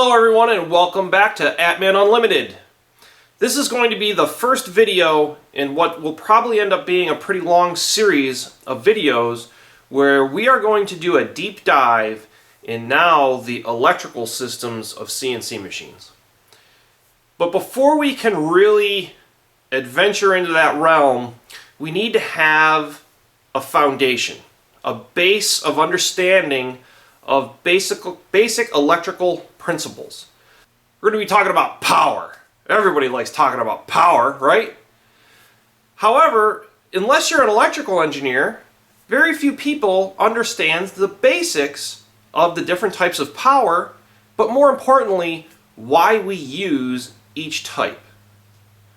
Hello everyone and welcome back to Atman Unlimited. This is going to be the first video in what will probably end up being a pretty long series of videos where we are going to do a deep dive in now the electrical systems of CNC machines. But before we can really adventure into that realm, we need to have a foundation, a base of understanding of basic electrical principles. We're going to be talking about power. Everybody likes talking about power, right? However, unless you're an electrical engineer, very few people understand the basics of the different types of power, but more importantly, why we use each type.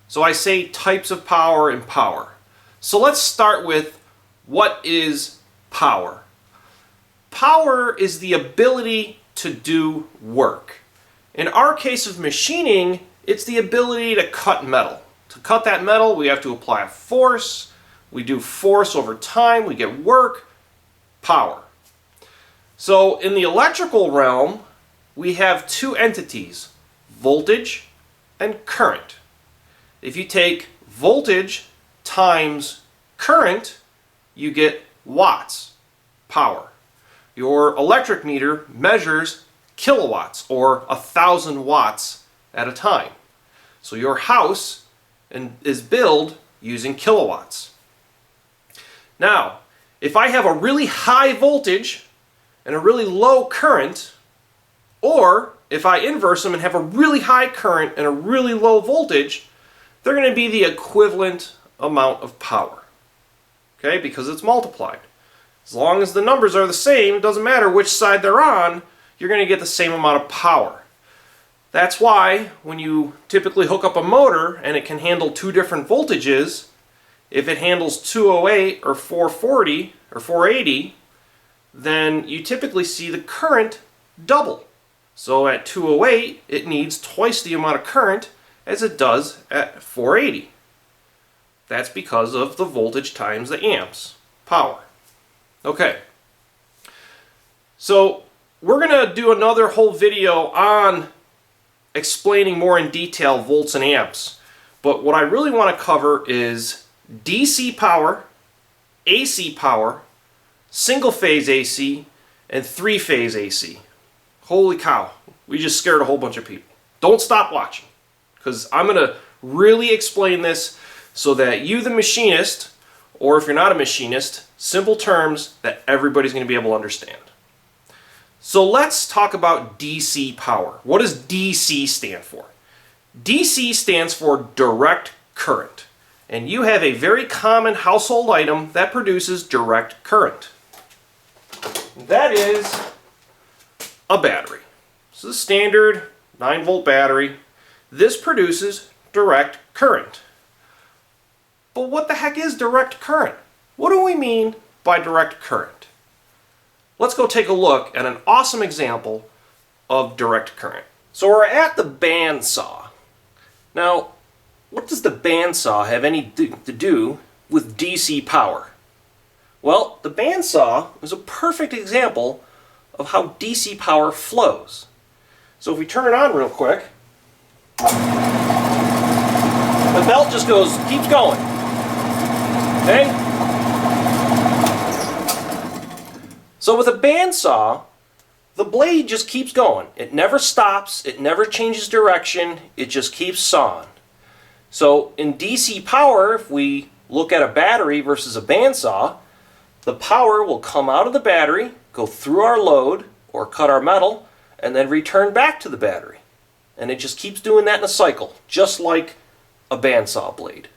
So I say types of power and power. So let's start with what is power. Power is the ability to do work. In our case of machining, it's the ability to cut metal. To cut that metal, we have to apply a force. We do force over time, we get work, power. So in the electrical realm, we have two entities, voltage and current. If you take voltage times current, you get watts, power. Your electric meter measures kilowatts or 1,000 watts at a time. So your house is built using kilowatts. Now, if I have a really high voltage and a really low current, or if I inverse them and have a really high current and a really low voltage, they're going to be the equivalent amount of power. Okay, because it's multiplied. As long as the numbers are the same, it doesn't matter which side they're on, you're going to get the same amount of power. That's why when you typically hook up a motor and it can handle two different voltages, if it handles 208 or 440 or 480, then you typically see the current double. So at 208, it needs twice the amount of current as it does at 480. That's because of the voltage times the amps, power. Okay, so we're going to do another whole video on explaining more in detail volts and amps. But what I really want to cover is DC power, AC power, single-phase AC, and three-phase AC. Holy cow, we just scared a whole bunch of people. Don't stop watching, because I'm going to really explain this so that you, the machinist, or if you're not a machinist, simple terms that everybody's going to be able to understand. So let's talk about DC power. What does DC stand for? DC stands for direct current. And you have a very common household item that produces direct current. That is a battery. This is a standard 9-volt battery. This produces direct current. But what the heck is direct current? What do we mean by direct current? Let's go take a look at an awesome example of direct current. So we're at the bandsaw. Now, what does the bandsaw have anything to do with DC power? Well, the bandsaw is a perfect example of how DC power flows. So if we turn it on real quick, the belt just keeps going. Okay? So with a bandsaw, the blade just keeps going. It never stops, it never changes direction, it just keeps sawing. So in DC power, if we look at a battery versus a bandsaw, the power will come out of the battery, go through our load, or cut our metal, and then return back to the battery. And it just keeps doing that in a cycle, just like a bandsaw blade.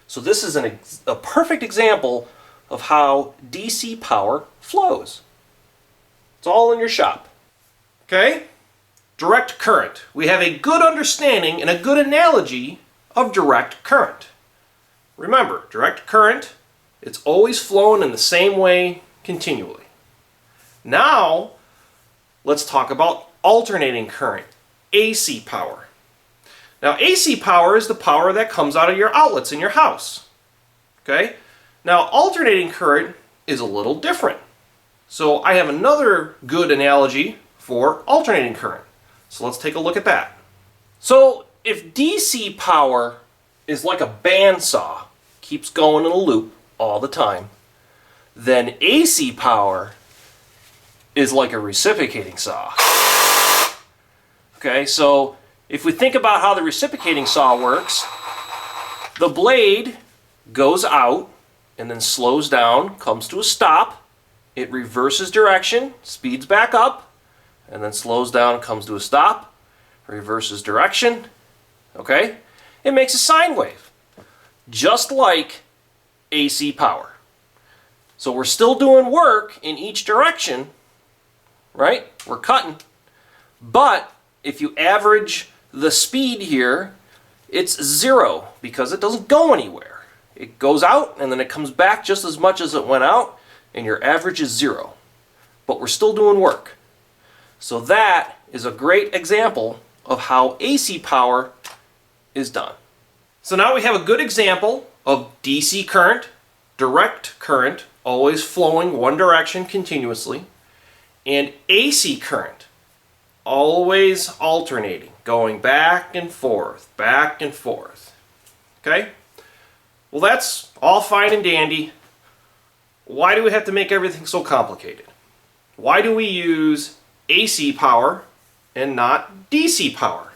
So this is a perfect example of how DC power flows. It's all in your shop. Okay? Direct current. We have a good understanding and a good analogy of direct current. Remember, direct current, it's always flowing in the same way continually. Now, let's talk about alternating current, AC power. Now, AC power is the power that comes out of your outlets in your house. Okay? Now, alternating current is a little different. So I have another good analogy for alternating current. So let's take a look at that. So if DC power is like a bandsaw, keeps going in a loop all the time, then AC power is like a reciprocating saw. Okay, so if we think about how the reciprocating saw works, the blade goes out and then slows down, comes to a stop, it reverses direction, speeds back up, and then slows down, comes to a stop, reverses direction, okay? It makes a sine wave, just like AC power. So we're still doing work in each direction, right? We're cutting. But if you average the speed here, it's 0 because it doesn't go anywhere. It goes out and then it comes back just as much as it went out, and your average is 0. But we're still doing work. So that is a great example of how AC power is done. So now we have a good example of DC current, direct current, always flowing one direction continuously, and AC current, always alternating, going back and forth, back and forth. Okay? Well, that's all fine and dandy. Why do we have to make everything so complicated? Why do we use AC power and not DC power?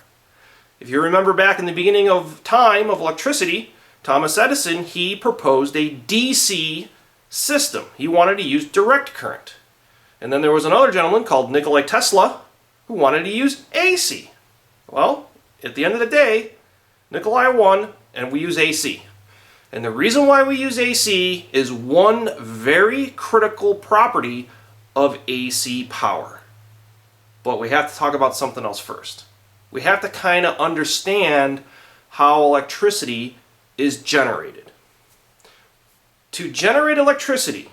If you remember back in the beginning of time of electricity, Thomas Edison, he proposed a DC system. He wanted to use direct current. And then there was another gentleman called Nikola Tesla who wanted to use AC. Well, at the end of the day, Nikola won and we use AC. And the reason why we use AC is one very critical property of AC power. But we have to talk about something else first. We have to kind of understand how electricity is generated. To generate electricity,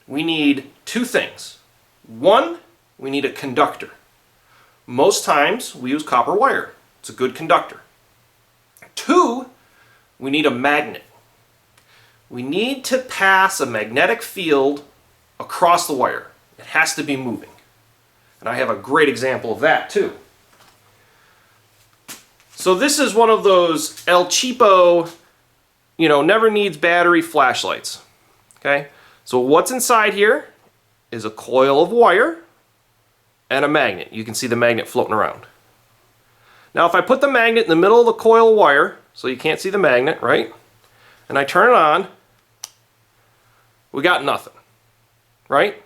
we need two things. One, we need a conductor. Most times we use copper wire. It's a good conductor. Two, we need a magnet. We need to pass a magnetic field across the wire. It has to be moving. And I have a great example of that too. So this is one of those El Cheapo, never needs battery flashlights. Okay? So what's inside here is a coil of wire and a magnet. You can see the magnet floating around. Now if I put the magnet in the middle of the coil of wire, so you can't see the magnet, right? And I turn it on, we got nothing, right?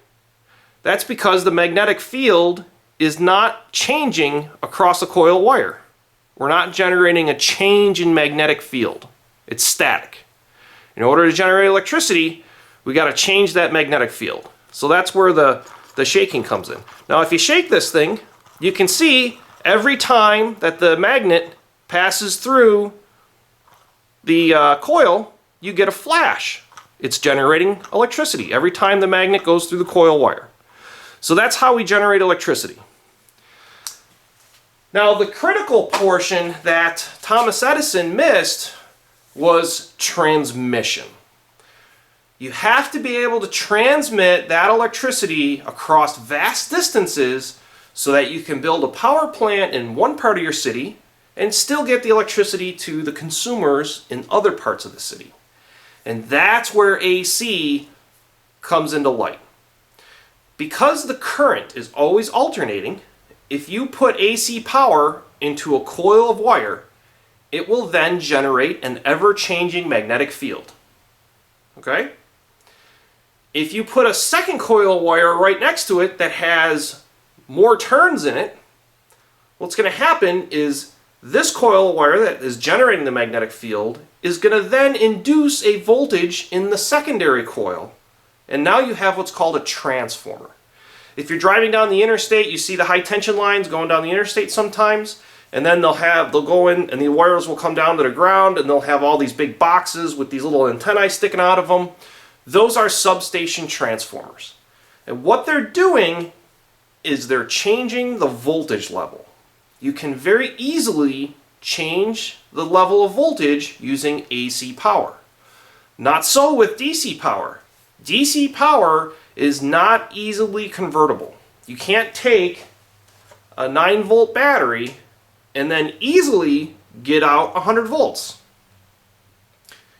That's because the magnetic field is not changing across a coil of wire. We're not generating a change in magnetic field. It's static. In order to generate electricity, we got to change that magnetic field. So that's where the shaking comes in. Now if you shake this thing, you can see every time that the magnet passes through the coil, you get a flash. It's generating electricity every time the magnet goes through the coil wire. So that's how we generate electricity. Now the critical portion that Thomas Edison missed was transmission. You have to be able to transmit that electricity across vast distances so that you can build a power plant in one part of your city and still get the electricity to the consumers in other parts of the city. And that's where AC comes into light. Because the current is always alternating, if you put AC power into a coil of wire, it will then generate an ever-changing magnetic field. Okay? If you put a second coil of wire right next to it that has more turns in it, what's going to happen is this coil of wire that is generating the magnetic field is going to then induce a voltage in the secondary coil. And now you have what's called a transformer. If you're driving down the interstate, you see the high tension lines going down the interstate sometimes, and then they'll go in and the wires will come down to the ground and they'll have all these big boxes with these little antennae sticking out of them. Those are substation transformers. And what they're doing is they're changing the voltage level. You can very easily change the level of voltage using AC power. Not so with DC power. DC power is not easily convertible. You can't take a 9-volt battery and then easily get out 100 volts.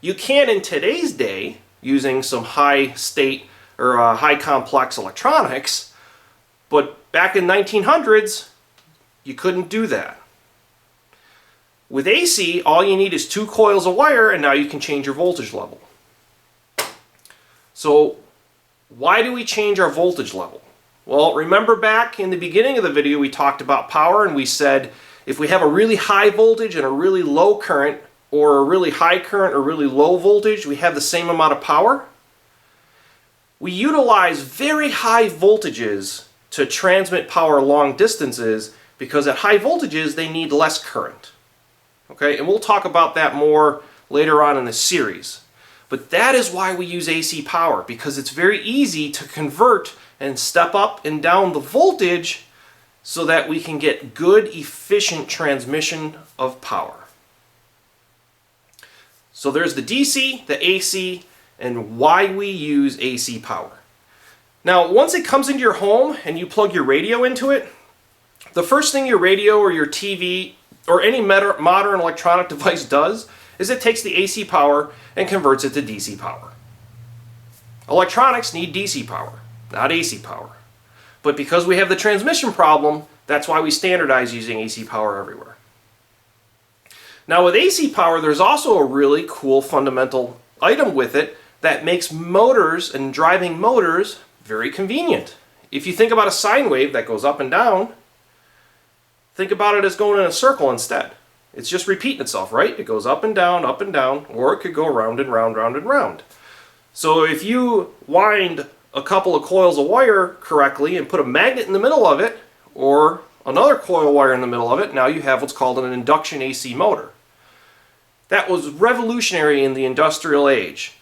You can in today's day, using some high state or high complex electronics, but back in 1900s, you couldn't do that. With AC, all you need is 2 coils of wire, and now you can change your voltage level. So why do we change our voltage level? Well, remember back in the beginning of the video we talked about power, and we said if we have a really high voltage and a really low current, or a really high current or really low voltage, we have the same amount of power. We utilize very high voltages to transmit power long distances because at high voltages they need less current. Okay, and we'll talk about that more later on in the series. But that is why we use AC power, because it's very easy to convert and step up and down the voltage so that we can get good, efficient transmission of power. So there's the DC, the AC, and why we use AC power. Now, once it comes into your home and you plug your radio into it, the first thing your radio or your TV or any modern electronic device does is it takes the AC power and converts it to DC power. Electronics need DC power, not AC power. But because we have the transmission problem, that's why we standardize using AC power everywhere. Now with AC power, there's also a really cool fundamental item with it that makes motors and driving motors very convenient. If you think about a sine wave that goes up and down, think about it as going in a circle instead. It's just repeating itself, right? It goes up and down, or it could go round and round, round and round. So if you wind a couple of coils of wire correctly and put a magnet in the middle of it, or another coil wire in the middle of it, now you have what's called an induction AC motor. That was revolutionary in the industrial age.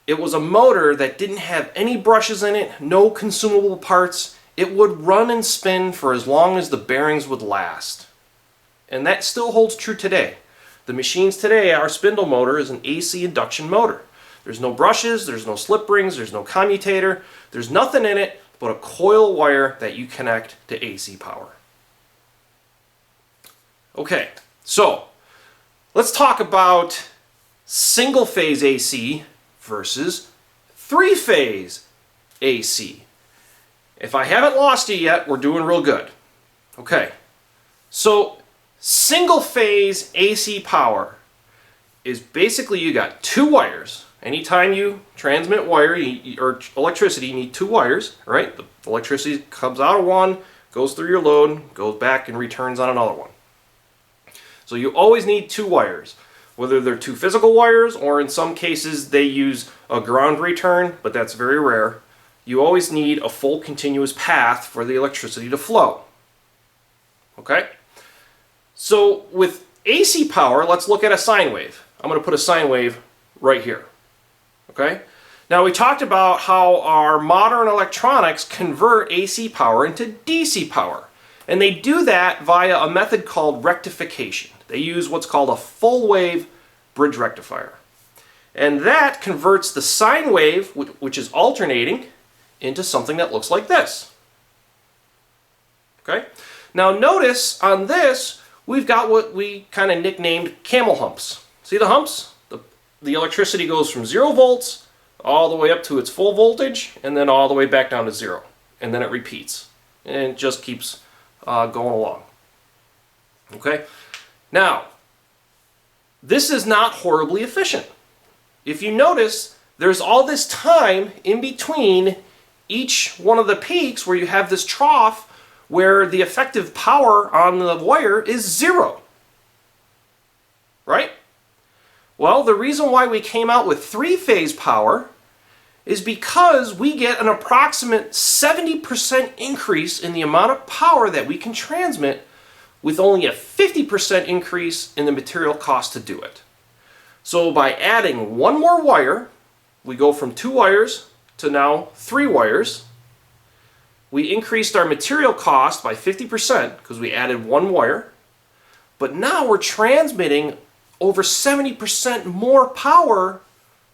It was a motor that didn't have any brushes in it, no consumable parts. It would run and spin for as long as the bearings would last. And that still holds true today. The machines today, our spindle motor is an AC induction motor. There's no brushes, there's no slip rings, there's no commutator, there's nothing in it but a coil wire that you connect to AC power. Okay, so let's talk about single-phase AC versus three-phase AC. If I haven't lost you yet, we're doing real good. Okay, so single-phase AC power is basically you got 2 wires. Anytime you transmit wire or electricity, you need 2 wires, right? The electricity comes out of one, goes through your load, goes back and returns on another one. So you always need 2 wires, whether they're 2 physical wires or in some cases they use a ground return, but that's very rare. You always need a full continuous path for the electricity to flow. Okay? So with AC power, let's look at a sine wave. I'm going to put a sine wave right here. Okay? Now we talked about how our modern electronics convert AC power into DC power. And they do that via a method called rectification. They use what's called a full wave bridge rectifier. And that converts the sine wave, which is alternating, into something that looks like this. Okay? Now notice on this, we've got what we kind of nicknamed camel humps. See the humps? The electricity goes from 0 volts all the way up to its full voltage and then all the way back down to 0. And then it repeats. And it just keeps going along. Okay? Now, this is not horribly efficient. If you notice, there's all this time in between each one of the peaks where you have this trough where the effective power on the wire is 0. Right? Well, the reason why we came out with 3-phase power is because we get an approximate 70% increase in the amount of power that we can transmit with only a 50% increase in the material cost to do it. So by adding 1 more wire, we go from 2 wires to now 3 wires. We increased our material cost by 50% because we added 1 wire. But now we're transmitting over 70% more power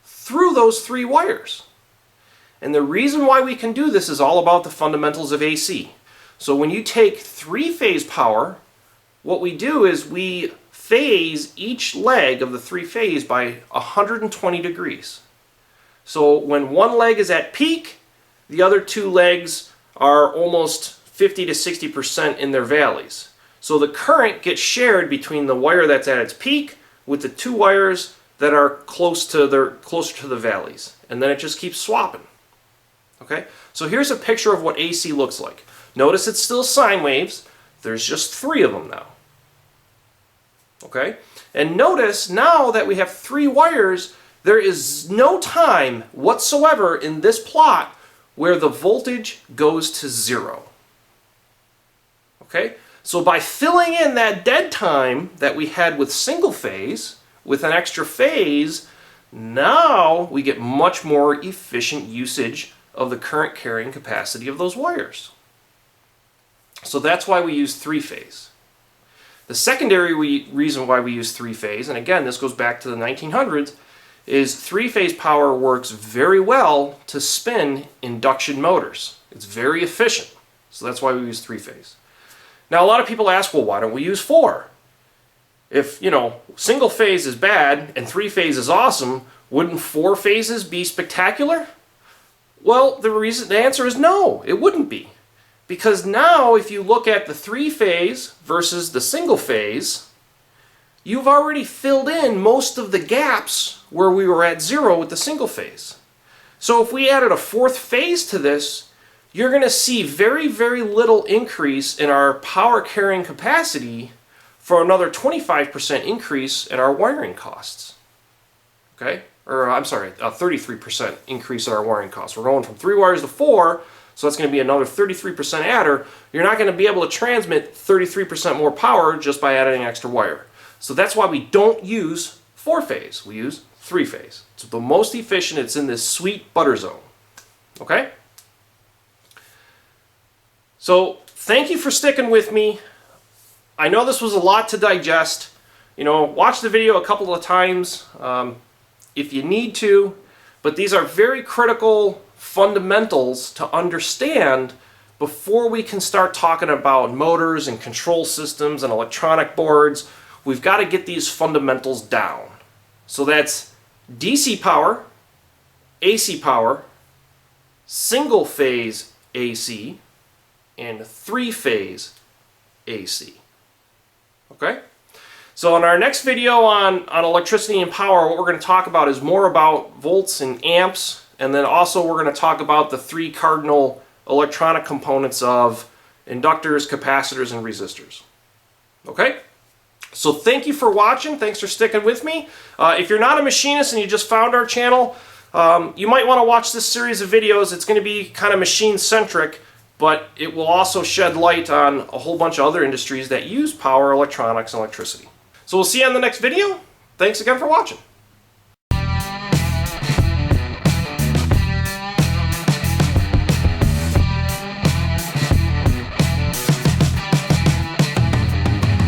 through those 3 wires. And the reason why we can do this is all about the fundamentals of AC. So when you take three-phase power, what we do is we phase each leg of the three-phase by 120 degrees. So when one leg is at peak, the other two legs are almost 50 to 60% in their valleys. So the current gets shared between the wire that's at its peak with the two wires that are closer to the valleys. And then it just keeps swapping. Okay? So here's a picture of what AC looks like. Notice it's still sine waves. There's just 3 of them now. Okay? And notice now that we have 3 wires, there is no time whatsoever in this plot where the voltage goes to 0. Okay? So by filling in that dead time that we had with single phase, with an extra phase, now we get much more efficient usage of the current carrying capacity of those wires. So that's why we use 3-phase. The secondary reason why we use 3-phase, and again this goes back to the 1900s, is 3-phase power works very well to spin induction motors. It's very efficient. So that's why we use 3-phase. Now a lot of people ask, well, why don't we use 4? If, single phase is bad and 3-phase is awesome, wouldn't 4 phases be spectacular? Well, the answer is no, it wouldn't be. Because now if you look at the 3-phase versus the single phase, you've already filled in most of the gaps where we were at 0 with the single phase. So if we added a 4th phase to this, you're going to see very, very little increase in our power carrying capacity for another 25% increase in our wiring costs. Okay? Or I'm sorry, a 33% increase in our wiring costs. We're going from 3 wires to 4, so that's going to be another 33% adder. You're not going to be able to transmit 33% more power just by adding an extra wire. So that's why we don't use 4-phase. We use 3-phase. It's the most efficient. It's in this sweet butter zone. Okay? So thank you for sticking with me. I know this was a lot to digest. Watch the video a couple of times if you need to, but these are very critical fundamentals to understand before we can start talking about motors and control systems and electronic boards. We've got to get these fundamentals down. So that's DC power, AC power, single phase AC, and 3-phase AC. Okay? So in our next video on electricity and power, what we're going to talk about is more about volts and amps, and then also we're going to talk about the 3 cardinal electronic components of inductors, capacitors, and resistors. Okay? So thank you for watching. Thanks for sticking with me. If you're not a machinist and you just found our channel, you might want to watch this series of videos. It's going to be kind of machine-centric, but it will also shed light on a whole bunch of other industries that use power, electronics, and electricity. So we'll see you on the next video. Thanks again for watching.